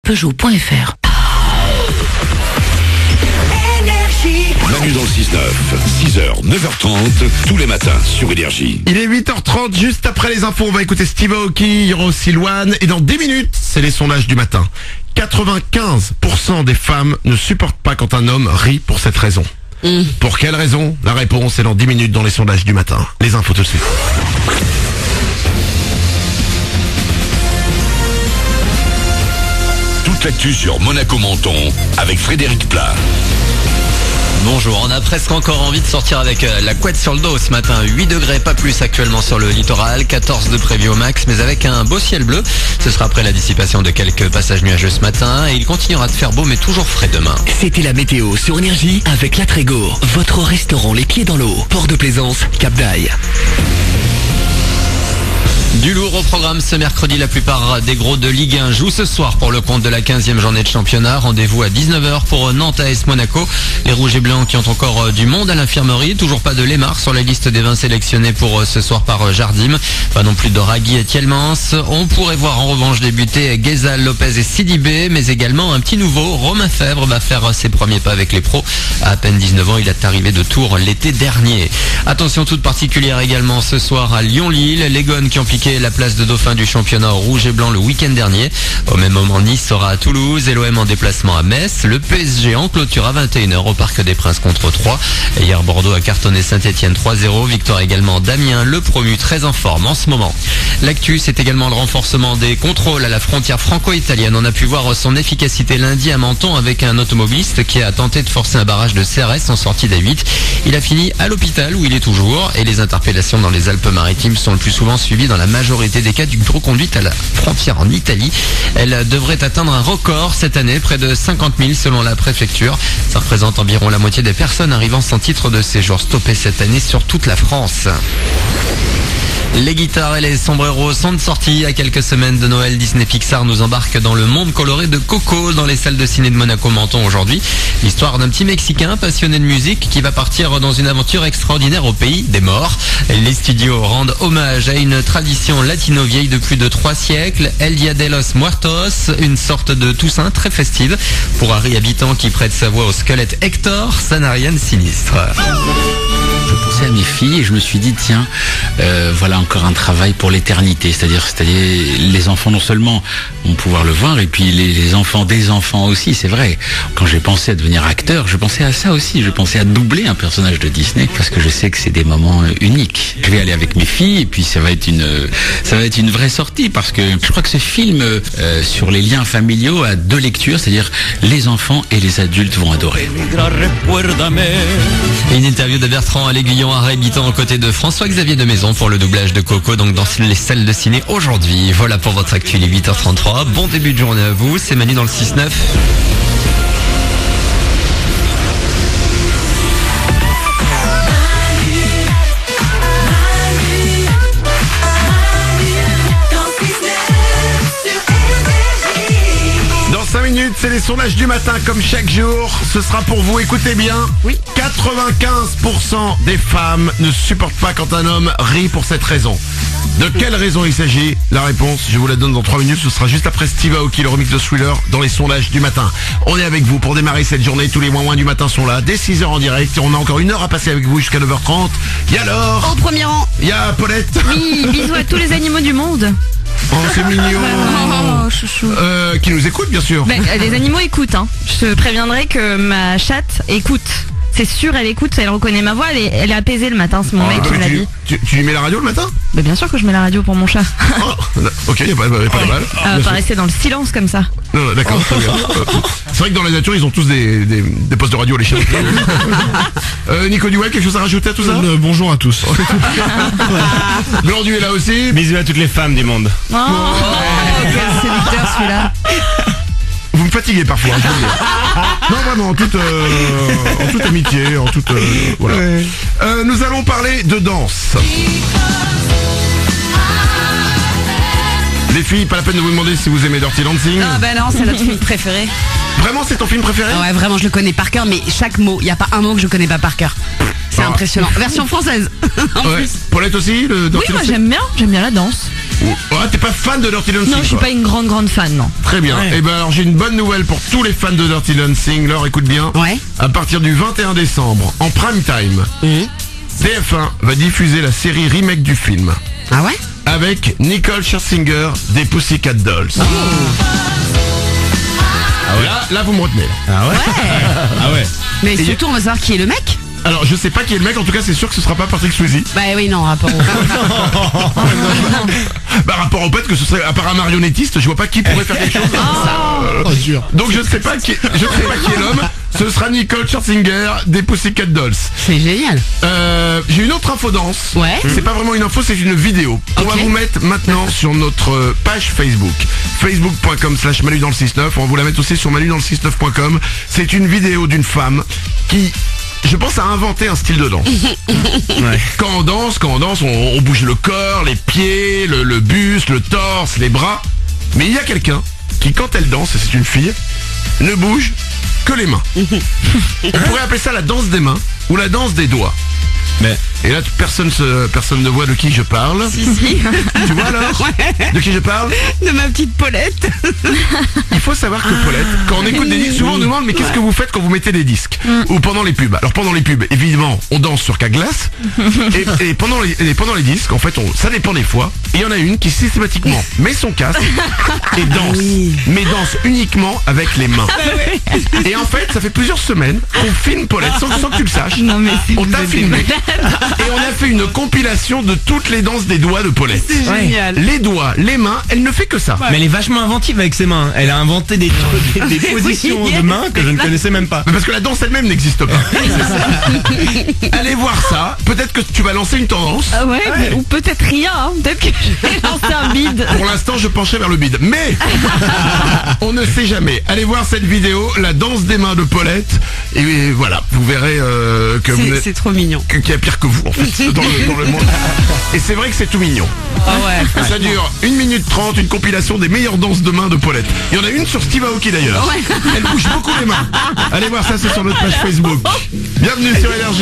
Peugeot.fr. Manu dans le 6-9, 6h, 9h30, tous les matins sur Énergie. Il est 8h30, juste après les infos, on va écouter Steve Aoki, il y aura aussi Loane, et dans 10 minutes, c'est les sondages du matin. 95% des femmes ne supportent pas quand un homme rit pour cette raison. Pour quelle raison? La réponse est dans 10 minutes dans les sondages du matin. Les infos tout de suite. Toute l'actu sur Monaco Menton avec Frédéric Plat. Bonjour, on a presque encore envie de sortir avec la couette sur le dos ce matin. 8 degrés, pas plus actuellement sur le littoral, 14 de prévu au max, mais avec un beau ciel bleu. Ce sera après la dissipation de quelques passages nuageux ce matin et il continuera de faire beau mais toujours frais demain. C'était la météo sur Énergie avec La Trégo, votre restaurant les pieds dans l'eau. Port de Plaisance, Cap d'Aille. Du lourd au programme ce mercredi, la plupart des gros de Ligue 1 jouent ce soir pour le compte de la 15e journée de championnat. Rendez-vous à 19h pour Nantes AS Monaco. Les Rouges et Blancs qui ont encore du monde à l'infirmerie. Toujours pas de Lemar sur la liste des 20 sélectionnés pour ce soir par Jardim. Pas non plus de Ragui et Thielmans. On pourrait voir en revanche débuter Ghezal, Lopez et Sidibé, mais également un petit nouveau. Romain Fèvre va faire ses premiers pas avec les pros. À peine 19 ans, il est arrivé de Tours l'été dernier. Attention toute particulière également ce soir à Lyon-Lille. Les Gones qui ont piqué la place de dauphin du championnat au rouge et blanc le week-end dernier. Au même moment, Nice sera à Toulouse et l'OM en déplacement à Metz. Le PSG en clôture à 21h au Parc des Princes contre 3. Et hier, Bordeaux a cartonné Saint-Etienne 3-0. Victoire également d'Amiens, le promu très en forme en ce moment. L'actu, c'est également le renforcement des contrôles à la frontière franco-italienne. On a pu voir son efficacité lundi à Menton avec un automobiliste qui a tenté de forcer un barrage de CRS en sortie d'A8. Il a fini à l'hôpital où il est toujours et les interpellations dans les Alpes-Maritimes sont le plus souvent suivies dans la majorité des cas d'une reconduite à la frontière en Italie. Elle devrait atteindre un record cette année, près de 50 000 selon la préfecture. Ça représente environ la moitié des personnes arrivant sans titre de séjour stoppées cette année sur toute la France. Les guitares et les sombreros sont de sortie. À quelques semaines de Noël, Disney Pixar nous embarque dans le monde coloré de Coco dans les salles de ciné de Monaco Menton aujourd'hui. L'histoire d'un petit Mexicain passionné de musique qui va partir dans une aventure extraordinaire au pays des morts. Les studios rendent hommage à une tradition latino vieille de plus de 3 siècles, El Dia de los Muertos, une sorte de Toussaint très festive. Pour Harry Habitant qui prête sa voix au squelette Hector, ça n'a rien de sinistre. Je pensais à mes filles et je me suis dit tiens, voilà encore un travail pour l'éternité, c'est-à-dire les enfants non seulement vont pouvoir le voir et puis les enfants des enfants aussi, c'est vrai. Quand j'ai pensé à devenir acteur, je pensais à ça aussi, je pensais à doubler un personnage de Disney parce que je sais que c'est des moments uniques. Je vais aller avec mes filles et puis ça va être une vraie sortie parce que je crois que ce film sur les liens familiaux a 2 lectures, c'est-à-dire les enfants et les adultes vont adorer. Une interview de Bertrand à l'Aiguillon à Habitant aux côtés de François-Xavier de Maison pour le doublage de Coco, donc dans les salles de ciné aujourd'hui. Voilà pour votre actu, il est 8h33. Bon début de journée à vous, c'est Manu dans le 6-9. Dans 5 minutes, c'est les sondages du matin comme chaque jour. Ce sera pour vous, écoutez bien. Oui. 95% des femmes ne supportent pas quand un homme rit pour cette raison. De quelle raison il s'agit? La réponse, je vous la donne dans 3 minutes. Ce sera juste après Steve Aoki, le remix de Thriller, dans les sondages du matin. On est avec vous pour démarrer cette journée. Tous les moins du matin sont là, dès 6h en direct. On a encore 1 heure à passer avec vous jusqu'à 9h30. Il y a Laure. Au premier rang. Il y a Paulette. Oui, bisous à tous les animaux du monde. Oh, c'est mignon. Oh, chouchou. Qui nous écoute, bien sûr. Les animaux écoutent, hein. Je te préviendrai que ma chatte écoute. C'est sûr, elle écoute, elle reconnaît ma voix, elle est apaisée le matin, c'est mon mec qui me l'a dit. Tu lui mets la radio le matin? Bien sûr que je mets la radio pour mon chat. Oh, ok, y a pas de mal. Pas rester dans le silence comme ça. Non, d'accord. Très bien. C'est vrai que dans la nature, ils ont tous des postes de radio, les chiens. Nico Duel, quelque chose à rajouter à tout ça? Bonjour à tous. Glandu est là aussi. Bisous à toutes les femmes du monde. Oh, quel séducteur celui-là. Vous me fatiguez parfois, je veux dire. Non, vraiment, en toute amitié, en toute... voilà. Ouais. Nous allons parler de danse. Les filles, pas la peine de vous demander si vous aimez Dirty Dancing. Ah bah non, c'est notre film préféré. Vraiment, c'est ton film préféré? Ouais, vraiment, je le connais par cœur, mais chaque mot, il n'y a pas un mot que je connais pas par cœur. C'est impressionnant. Version française. En plus. Paulette aussi, le Dirty Oui, moi Dancing. j'aime bien la danse. T'es pas fan de Dirty Dancing? Non, je suis toi pas une grande fan, non. Très bien. Ouais. Et ben alors j'ai une bonne nouvelle pour tous les fans de Dirty Dancing. Laure, écoute bien. Ouais. À partir du 21 décembre, en prime time, TF1 va diffuser la série remake du film. Ah ouais? Avec Nicole Scherzinger des Pussycat Dolls. Là, vous me retenez. Ah ouais. Ah ouais. Mais surtout, on va savoir qui est le mec. Alors, je sais pas qui est le mec, en tout cas, c'est sûr que ce sera pas Patrick Swayze. Bah oui, non, rapport au... Bah, rapport au fait que ce serait, à part un marionnettiste, je vois pas qui pourrait faire quelque chose. Donc, je ne sais pas qui est l'homme. Ce sera Nicole Scherzinger des Pussycat Dolls. C'est génial. J'ai une autre info danse. Ouais. C'est pas vraiment une info, c'est une vidéo. On va vous mettre maintenant sur notre page Facebook. Facebook.com/Manu dans le 6-9. On va vous la mettre aussi sur manudansle69.com. C'est une vidéo d'une femme qui, je pense, a inventé un style de danse. Ouais. Quand on danse, on bouge le corps, les pieds, le buste, le torse, les bras. Mais il y a quelqu'un qui, quand elle danse, et c'est une fille, ne bouge que les mains. On pourrait appeler ça la danse des mains ou la danse des doigts. Mais Et là, personne ne voit de qui je parle. Si. Tu vois alors de qui je parle? De ma petite Paulette. Il faut savoir que Paulette, quand on écoute des disques, souvent on nous demande mais qu'est-ce que vous faites quand vous mettez des disques ou pendant les pubs. Alors pendant les pubs, évidemment, on danse sur glace et pendant les disques, en fait, ça dépend des fois. Et il y en a une qui systématiquement met son casque et danse, mais danse uniquement avec les mains. Et en fait, ça fait plusieurs semaines qu'on filme Paulette sans que tu le saches. Non, mais c'est On t'a filmé et on a fait une compilation de toutes les danses des doigts de Paulette. C'est génial. Les doigts, les mains, elle ne fait que ça. elle est vachement inventive avec ses mains. Elle a inventé des trucs, des positions de mains que je ne connaissais même pas. Mais parce que la danse elle-même n'existe pas. Allez voir ça. Peut-être que tu vas lancer une tendance. Ah ouais, mais- ou peut-être rien, hein. Peut-être que je vais lancer un bide. Pour l'instant, je penchais vers le bide. Mais on ne sait jamais. Allez voir cette vidéo, la danse des mains de Paulette. Et voilà, vous verrez que vous n'êtes- C'est trop mignon. qu'il y a pire que vous en fait dans le monde. Et c'est vrai que c'est tout mignon. Ah ouais. Ça dure 1 minute 30, une compilation des meilleures danses de mains de Paulette. Il y en a une sur Steve Aoki d'ailleurs. Elle bouge beaucoup les mains. Allez voir ça, c'est sur notre page Facebook. Bienvenue sur Énergie.